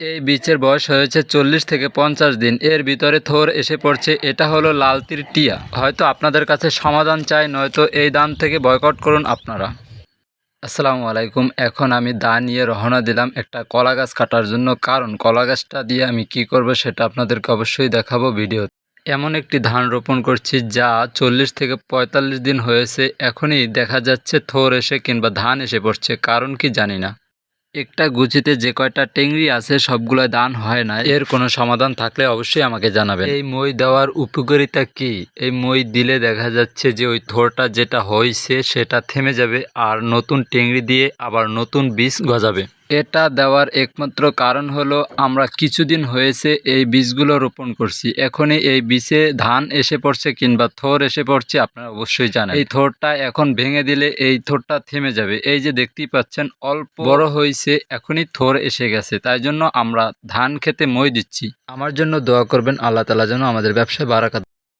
এই বীজের বয়স হয়েছে 40 থেকে 50 দিন। এর ভিতরে থোর এসে পড়ছে। এটা হলো লাল তীর টিয়া। হয়তো আপনাদের কাছে সমাধান চাই, নয়তো এই দান থেকে বয়কট করুন আপনারা। আসসালামু আলাইকুম। এখন আমি দা নিয়ে রওনা দিলাম একটা কলা গাছ কাটার জন্য, কারণ কলা গাছটা দিয়ে আমি কি করব সেটা আপনাদেরকে অবশ্যই দেখাবো ভিডিও। এমন একটি ধান রোপণ করছি যা 40 থেকে 45 দিন হয়েছে। এখনই দেখা যাচ্ছে থোর এসে কিংবা ধান এসে পড়ছে, কারণ কি জানি না। একটা গুছিতে যে কয়টা টেংরি আছে সবগুলো দান হয় না। এর কোনো সমাধান থাকলে অবশ্যই আমাকে জানাবেন। এই মই দেওয়ার উপকারিতা কি? এই মই দিলে দেখা যাচ্ছে যে ওই থোরটা যেটা হয়েছে সেটা থেমে যাবে, আর নতুন টেংরি দিয়ে আবার নতুন বীজ গজাবে। এটা দেওয়ার একমাত্র কারণ হলো আমরা কিছুদিন হয়েছে এই বীজগুলো রোপণ করছি। এখনই এই বীজে ধান এসে পড়ছে কিংবা থোর এসে পড়ছে, আপনারা অবশ্যই জানেন। এই থোরটা এখন ভেঙে দিলে এই থোরটা থেমে যাবে। এই যে দেখতেই পাচ্ছেন অল্প বড় হয়েছে, এখনই থোর এসে গেছে। তাই জন্য আমরা ধান খেতে মই দিচ্ছি। আমার জন্য দোয়া করবেন, আল্লাহ তাআলা যেন আমাদের ব্যবসায় বারাকাত